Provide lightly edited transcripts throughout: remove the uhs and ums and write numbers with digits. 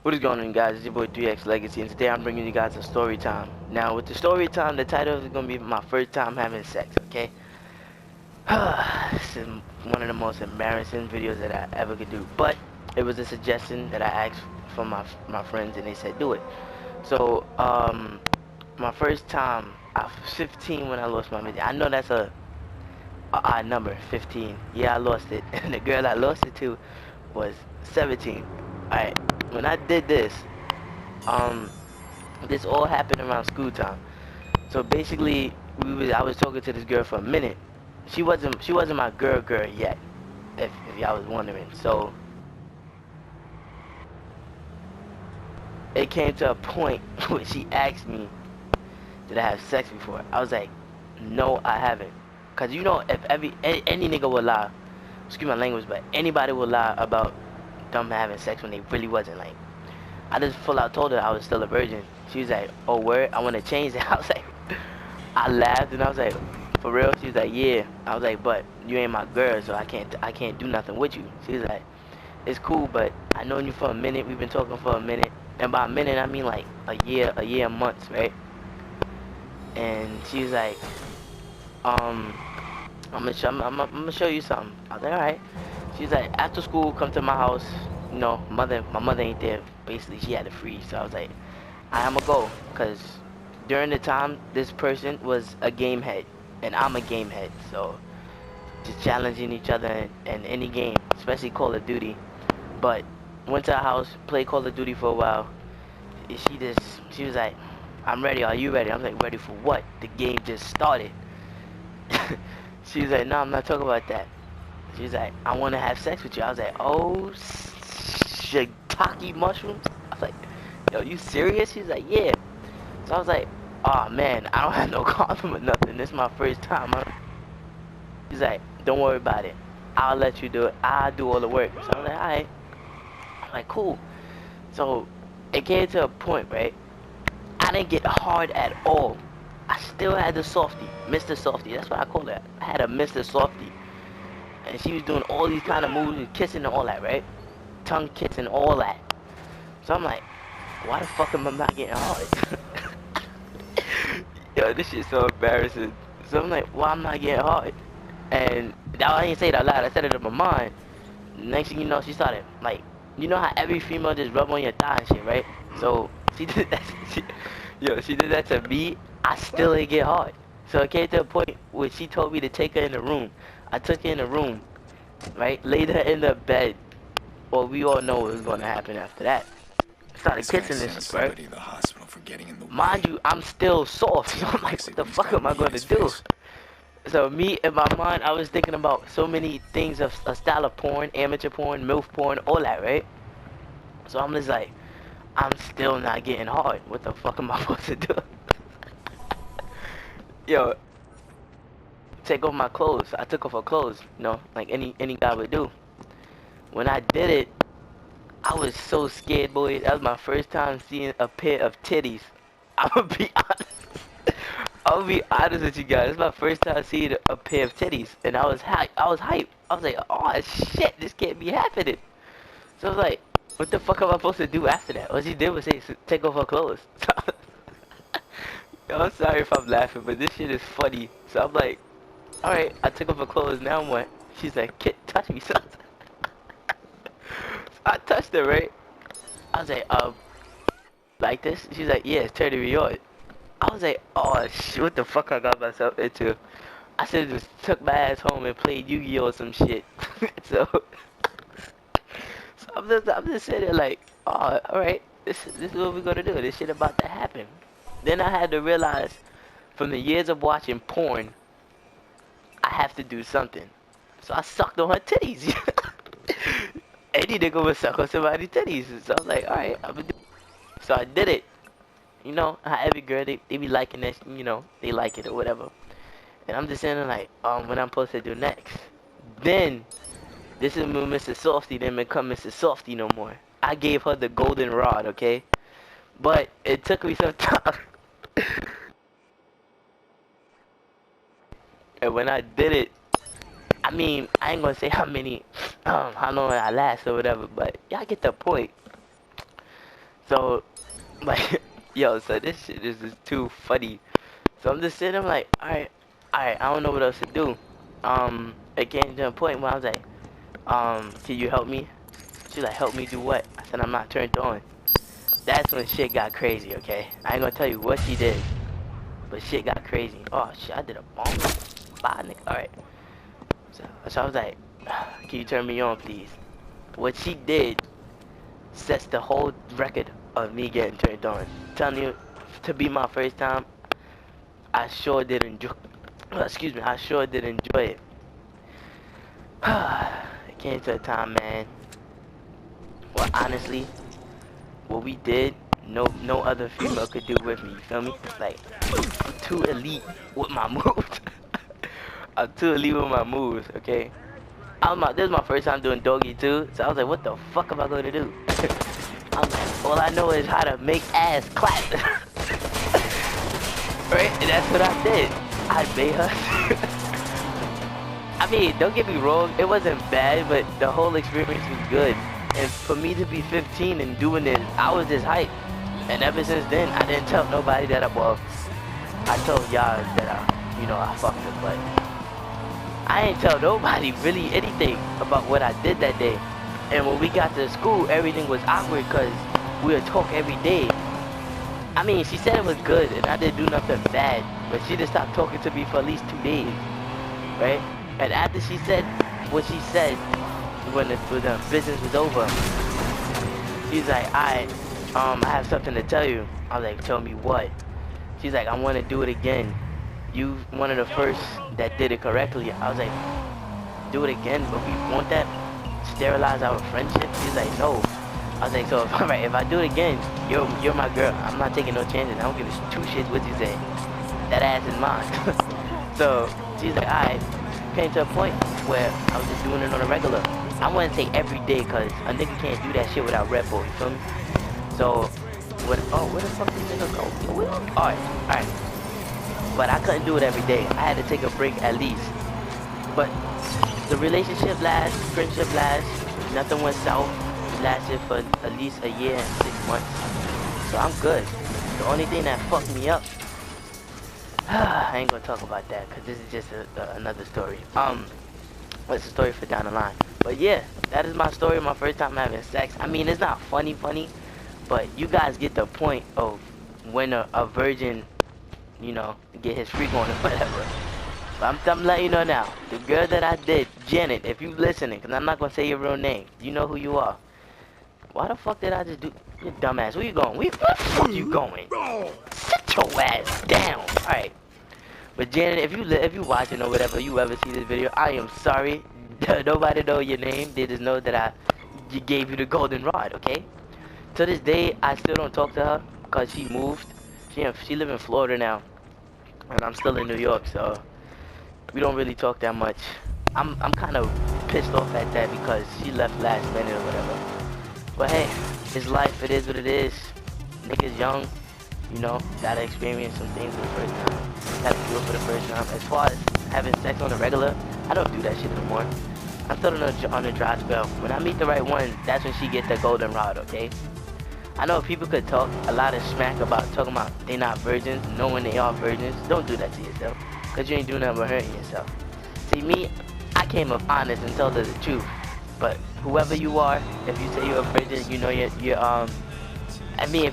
What is going on, guys? It's your boy 3X Legacy, and today I'm bringing you guys a story time. Now, with the story time, the title is going to be my first time having sex, okay? This is one of the most embarrassing videos that I ever could do, but it was a suggestion that I asked from my friends, and they said do it. So, my first time, I was 15 when I lost my virginity. I know that's a odd number, 15. Yeah, I lost it, and the girl I lost it to was 17. Alright, when I did this, um, this all happened around school time. So basically, I was talking to this girl for a minute. She wasn't my girl yet, if y'all was wondering. So it came to a point where she asked me, did I have sex before? I was like, no, I haven't. Cause you know, if any nigga will lie, excuse my language, but anybody will lie about them having sex when they really wasn't. Like, I just full out told her I was still a virgin. She was like, oh, word, I want to change it. I was like, I laughed and I was like, for real? She was like, yeah. I was like, but you ain't my girl, so I can't do nothing with you. She was like, it's cool, but I known you for a minute. We've been talking for a minute, and by a minute I mean like a year, months, right? And she was like, um, I'm gonna show you something. I was like, all right. She's like, after school, come to my house. You know, my mother ain't there. Basically, she had to freeze. So I was like, I'ma go, cause during the time this person was a game head, and I'm a game head. So just challenging each other in any game, especially Call of Duty. But went to her house, played Call of Duty for a while. She was like, I'm ready. Are you ready? I'm like, ready for what? The game just started. She was like, no, I'm not talking about that. She was like, I want to have sex with you. I was like, oh, shiitake mushrooms? I was like, yo, you serious? She was like, yeah. So I was like, oh man, I don't have no condom or nothing. This is my first time. She's like, don't worry about it. I'll let you do it. I'll do all the work. So I was like, alright. I'm like, cool. So it came to a point, right? I didn't get hard at all. I still had the softy, Mr. Softy. That's what I call it. I had a Mr. Softy. And she was doing all these kind of moves and kissing and all that, right? Tongue kiss and all that. So I'm like, why the fuck am I not getting hard? Yo, this shit's so embarrassing. So I'm like, why I'm not getting hard? And I ain't say it out loud. I said it in my mind. Next thing you know, she started like, you know how every female just rub on your thigh and shit, right? So she did that. She did that to me. I still ain't get hard. So it came to a point where she told me to take her in the room. I took her in the room, right? Laid her in the bed. Well, we all know what was gonna happen after that. Started This guy kissing sent this, right? somebody to the hospital for getting in the Mind way. you, I'm still soft. So I'm like, Next what thing the he's fuck got am I me in gonna his do? face. So me, in my mind, I was thinking about so many things of a style of porn, amateur porn, MILF porn, all that, right? So I'm just like, I'm still not getting hard. What the fuck am I supposed to do? Yo, take off my clothes. I took off her clothes, like any guy would do. When I did it, I was so scared, boy. That was my first time seeing a pair of titties. I'm gonna be honest. I'll be honest with you guys. It's my first time seeing a pair of titties, and I was hype. I was hyped. I was like, oh shit, this can't be happening. So I was like, what the fuck am I supposed to do after that? All she did was say, take off her clothes. Yo, I'm sorry if I'm laughing, but this shit is funny. So I'm like, alright, I took off her clothes, now what? She's like, kid, touch me, son. So I touched her, right? I was like, like this? She's like, yeah, it's turning me on. I was like, oh shit, what the fuck I got myself into? I should have just took my ass home and played Yu-Gi-Oh! Or some shit. so, so I'm just sitting there like, oh, alright, this is what we're gonna do. This shit about to happen. Then I had to realize, from the years of watching porn, I have to do something. So I sucked on her titties. Any nigga would suck on somebody's titties. So I was like, alright, I'm gonna do it. So I did it. You know how every girl, they be liking that, they like it or whatever. And I'm just saying like, what I'm supposed to do next. Then, this is when Mr. Softy didn't become Mr. Softy no more. I gave her the golden rod, okay? But it took me some time. And when I did it, I mean, I ain't gonna say how long I last or whatever, but y'all get the point. So, like, yo, so this shit is just too funny. So I'm just sitting, I'm like, alright, I don't know what else to do. It came to a point where I was like, can you help me? She's like, help me do what? I said, I'm not turned on. That's when shit got crazy, okay? I ain't gonna tell you what she did, but shit got crazy. Oh shit, I did a bomb. Bye, nigga. Alright. So I was like, can you turn me on, please? What she did sets the whole record of me getting turned on. Telling you, to be my first time, I sure did enjoy. Excuse me, I sure did enjoy it. It came to a time, man. Well, honestly, what we did, no other female could do with me. You feel me? Like, I'm too elite with my moves. I'm too elite with my moves. Okay. This is my first time doing doggy too, so I was like, what the fuck am I going to do? I'm like, all I know is how to make ass clap. Right? And that's what I did. I made her. I mean, don't get me wrong, it wasn't bad, but the whole experience was good. And for me to be 15 and doing this, I was just hyped. And ever since then, I didn't tell nobody that I told y'all that I fucked her, but I ain't tell nobody really anything about what I did that day. And when we got to school, everything was awkward because we would talk every day. I mean, she said it was good and I didn't do nothing bad, but she just stopped talking to me for at least 2 days, right? And after she said what she said, when the business was over, she's like, I have something to tell you. I was like, tell me what? She's like, I want to do it again. You one of the first that did it correctly. I was like, do it again, but we want that sterilize our friendship. She's like, no. I was like, so alright, if I do it again, you're my girl. I'm not taking no chances. I don't give a 2 shits what you say. That ass is mine. So she's like, alright. Came to a point where I was just doing it on a regular. I wouldn't say every day, cause a nigga can't do that shit without Red Bull. You feel me? So where the fuck did this nigga go? Alright. But I couldn't do it every day. I had to take a break at least. But the relationship lasts, friendship lasts, nothing went south. It lasted for at least a year and 6 months. So I'm good. The only thing that fucked me up, I ain't gonna talk about that because this is just another story. It's a story for down the line. But yeah, that is my story, my first time having sex. I mean, it's not funny, but you guys get the point of when a virgin, get his freak on or whatever. But I'm letting you know now, the girl that I did, Janet, if you listening, because I'm not going to say your real name, you know who you are. Why the fuck did I just do, you dumbass, where you going? Where the fuck you going? Sit your ass down. Alright. But Janet, if you watching or whatever, you ever see this video, I am sorry. Nobody know your name. They just know that I gave you the golden rod, okay? To this day, I still don't talk to her because she moved. She live in Florida now, and I'm still in New York, so we don't really talk that much. I'm kind of pissed off at that because she left last minute or whatever. But hey, it's life. It is what it is. Niggas young, gotta experience some things for the first time. Gotta do it for the first time. As far as having sex on the regular, I don't do that shit anymore. I'm still on a dry spell. When I meet the right one, that's when she gets the golden rod, okay? I know people could talk a lot of smack about talking about they not virgins, knowing they are virgins. Don't do that to yourself, because you ain't doing nothing but hurting yourself. See, me, I came up honest and told her the truth. But whoever you are, if you say you're a virgin, if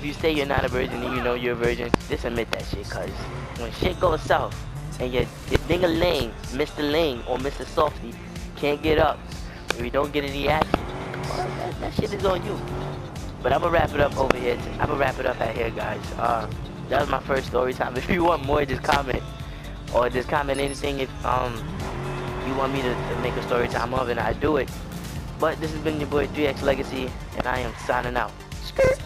you say you're not a virgin and you know you're a virgin, just admit that shit, cause when shit goes south and your ding-a-ling, Mr. Ling or Mr. Softy can't get up, if you don't get any action, well, that shit is on you. But I'm gonna wrap it up over here. I'm gonna wrap it up out here, guys. That was my first story time. If you want more, just comment, or just comment anything if you want me to make a story time of, and I do it. But this has been your boy 3X Legacy, and I am signing out. Skirt.